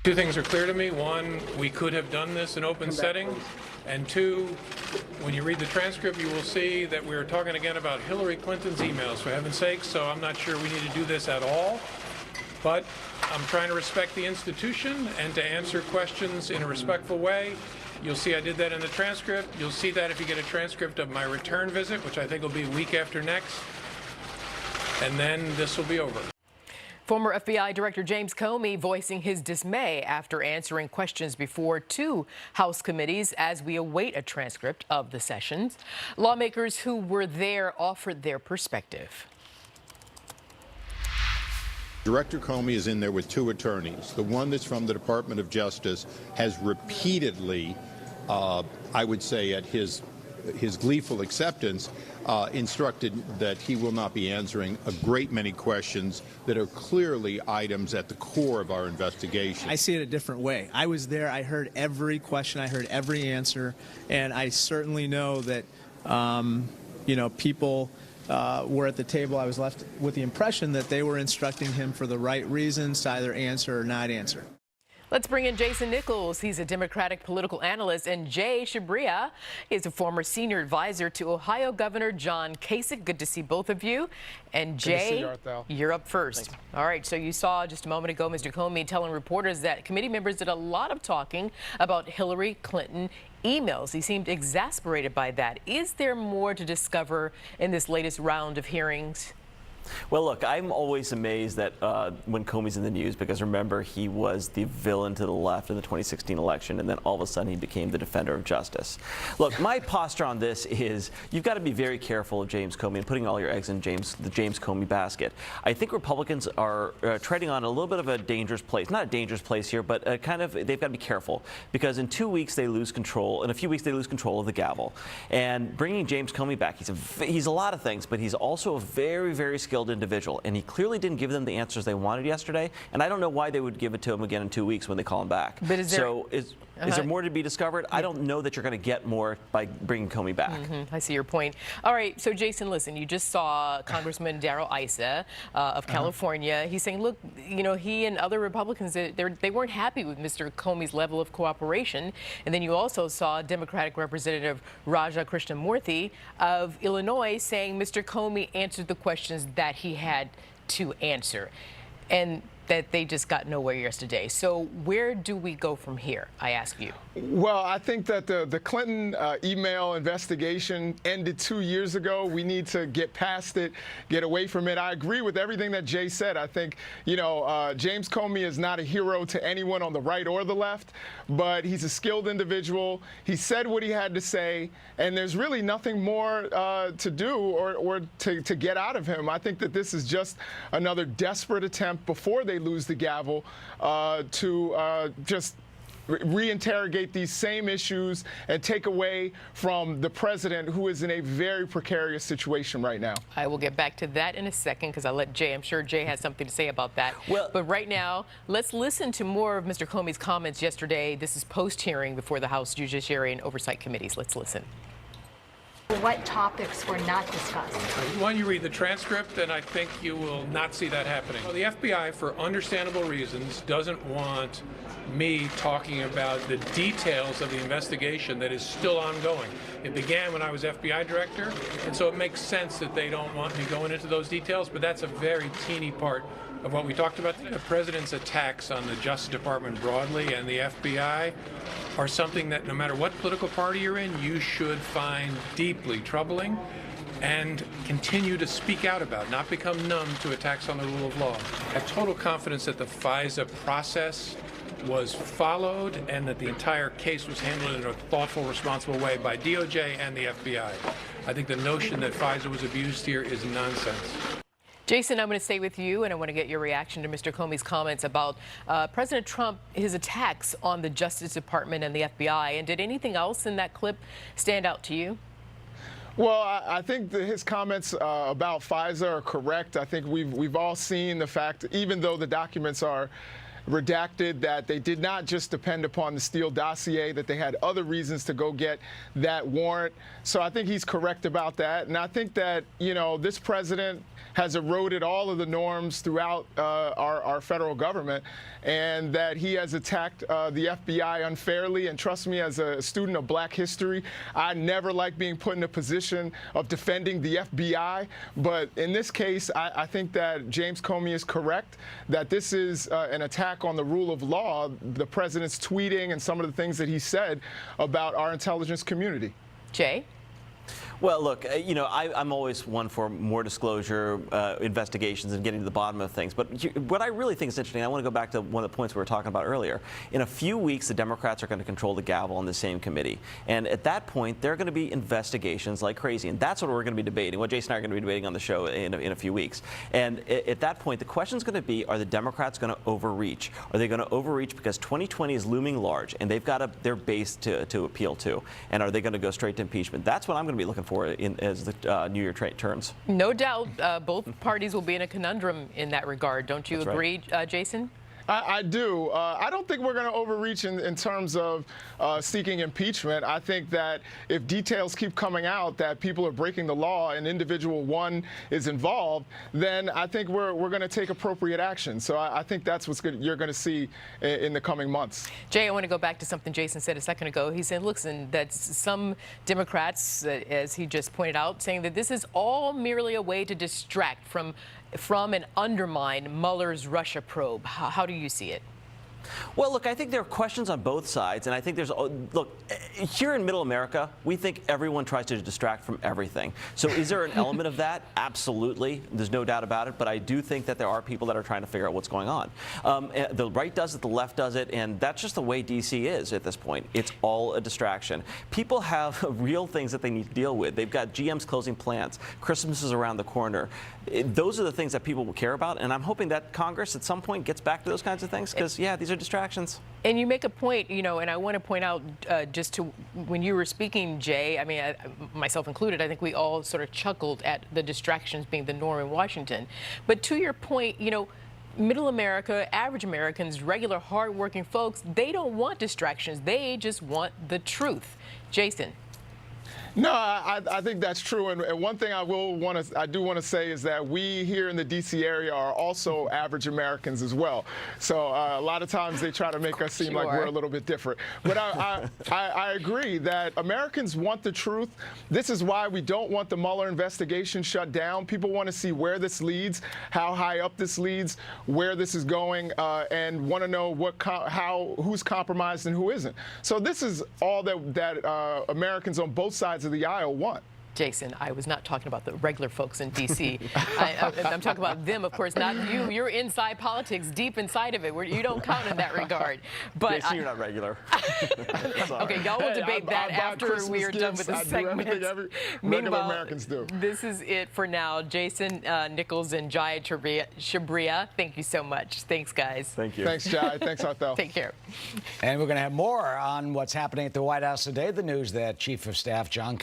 Two things are clear to me. One, we could have done this in open setting. And two, when you read the transcript, you will see that we're talking again about Hillary Clinton's emails, for heaven's sake, so I'm not sure we need to do this at all. But I'm trying to respect the institution and to answer questions in a respectful way. You'll see I did that in the transcript. You'll see that if you get a transcript of my return visit, which I think will be a week after next. And then this will be over. Former FBI Director James Comey voicing his dismay after answering questions before two House committees as we await a transcript of the sessions. Lawmakers who were there offered their perspective. Director Comey is in there with two attorneys. The one that's from the Department of Justice has repeatedly, I would say at his gleeful acceptance, instructed that he will not be answering a great many questions that are clearly items at the core of our investigation. I see it a different way. I was there. I heard every question. I heard every answer. And I certainly know that, people were at the table. I was left with the impression that they were instructing him for the right reasons to either answer or not answer. Let's bring in Jason Nichols. He's a Democratic political analyst, and Jai Chabria is a former senior advisor to Ohio Governor John Kasich. Good to see both of you. And Jay, you're up first. Thanks. All right, so you saw just a moment ago Mr. Comey telling reporters that committee members did a lot of talking about Hillary Clinton emails. He seemed exasperated by that. Is there more to discover in this latest round of hearings? Well, look, I'm always amazed that when Comey's in the news, because remember, he was the villain to the left in the 2016 election, and then all of a sudden he became the defender of justice. Look, my posture on this is you've got to be very careful of James Comey and putting all your eggs in the James Comey basket. I think Republicans are treading on a little bit of a dangerous place. Not a dangerous place here, but they've got to be careful, because in 2 weeks they lose control, in a few weeks they lose control of the gavel. And bringing James Comey back, he's a lot of things, but he's also a very, very skilled individual, and he clearly didn't give them the answers they wanted yesterday, and I don't know why they would give it to him again in 2 weeks when they call him back. But is there more to be discovered? I don't know that you're going to get more by bringing Comey back. I see your point. All right, so Jason, listen, you just saw Congressman Darrell Issa of California. He's saying, look, he and other Republicans, they weren't happy with Mr. Comey's level of cooperation. And then you also saw Democratic Representative Raja Krishnamurthy of Illinois saying Mr. Comey answered the questions that he had to answer, and that they just got nowhere yesterday. So where do we go from here, I ask you? Well, I think that the Clinton email investigation ended 2 years ago. We need to get past it, get away from it. I agree with everything that Jay said. I think, James Comey is not a hero to anyone on the right or the left, but he's a skilled individual. He said what he had to say, and there's really nothing more to do or to get out of him. I think that this is just another desperate attempt before they lose the gavel to just reinterrogate these same issues and take away from the president, who is in a very precarious situation right now. I will get back to that in a second, because I'll let Jay. I'm sure Jay has something to say about that. But right now, let's listen to more of Mr. Comey's comments yesterday. This is post-hearing before the House Judiciary and Oversight Committees. Let's listen. What topics were not discussed? When you read the transcript, and I think you will not see that happening. Well, the FBI, for understandable reasons, doesn't want me talking about the details of the investigation that is still ongoing. It began when I was FBI director, and so it makes sense that they don't want me going into those details, but that's a very teeny part of what we talked about. The president's attacks on the Justice Department broadly and the FBI are something that no matter what political party you're in, you should find deeply troubling and continue to speak out about, not become numb to attacks on the rule of law. I have total confidence that the FISA process was followed and that the entire case was handled in a thoughtful, responsible way by DOJ and the FBI. I think the notion that FISA was abused here is nonsense. Jason, I'm going to stay with you, and I want to get your reaction to Mr. Comey's comments about President Trump, his attacks on the Justice Department and the FBI. And did anything else in that clip stand out to you? Well, I think that his comments about FISA are correct. I think we've all seen the fact, even though the documents are redacted, that they did not just depend upon the Steele dossier, that they had other reasons to go get that warrant. So I think he's correct about that. And I think that, this president has eroded all of the norms throughout our federal government, and that he has attacked the FBI unfairly. And trust me, as a student of black history, I never like being put in a position of defending the FBI. But in this case, I think that James Comey is correct, that this is an attack on the rule of law, the president's tweeting and some of the things that he said about our intelligence community. Jay? Well, look, you know, I'm always one for more disclosure, investigations, and getting to the bottom of things. But what I really think is interesting, I want to go back to one of the points we were talking about earlier. In a few weeks, the Democrats are going to control the gavel in the same committee. And at that point, there are going to be investigations like crazy. And that's what we're going to be debating, what Jason and I are going to be debating on the show in a few weeks. And at that point, the question is going to be, are the Democrats going to overreach? Are they going to overreach because 2020 is looming large, and they've got their base to appeal to? And are they going to go straight to impeachment? That's what I'm going to be looking for as the new year turns. No doubt both parties will be in a conundrum in that regard. Don't you agree, Jason? I do. I don't think we're going to overreach in terms of seeking impeachment. I think that if details keep coming out that people are breaking the law and individual one is involved, then I think we're going to take appropriate action. So I think that's what you're going to see in the coming months. Jay, I want to go back to something Jason said a second ago. He said, listen, that some Democrats, as he just pointed out, saying that this is all merely a way to distract from and undermine Mueller's Russia probe. How do you see it? Well, look, I think there are questions on both sides, and I think there's, look, here in Middle America, we think everyone tries to distract from everything. So is there an element of that? Absolutely. There's no doubt about it, but I do think that there are people that are trying to figure out what's going on. The right does it, the left does it, and that's just the way D.C. is at this point. It's all a distraction. People have real things that they need to deal with. They've got GMs closing plants. Christmas is around the corner. Those are the things that people will care about, and I'm hoping that Congress at some point gets back to those kinds of things, because, yeah, these are distractions. And you make a point, you know, and I want to point out just to when you were speaking, Jay, I mean, myself included, I think we all sort of chuckled at the distractions being the norm in Washington. But to your point, you know, Middle America, average Americans, regular hardworking folks, they don't want distractions. They just want the truth. Jason. No, I think that's true. And one thing I do want to say is that we here in the D.C. area are also average Americans as well. So a lot of times they try to make us seem like we're a little bit different. But I agree that Americans want the truth. This is why we don't want the Mueller investigation shut down. People want to see where this leads, how high up this leads, where this is going, and want to know who's compromised and who isn't. So this is all that Americans on both sides of the aisle want. Jason, I was not talking about the regular folks in D.C. I'm talking about them, of course, not you. You're inside politics, deep inside of it, where you don't count in that regard. But Jason, you're not regular. Okay, y'all will debate that after we are done with the segment. Regular Americans do. This is it for now. Jason, Nichols and Jai Chabria, thank you so much. Thanks, guys. Thank you. Thanks, Jai. Thanks, Arthel. Take care. And we're going to have more on what's happening at the White House today. The news that Chief of Staff John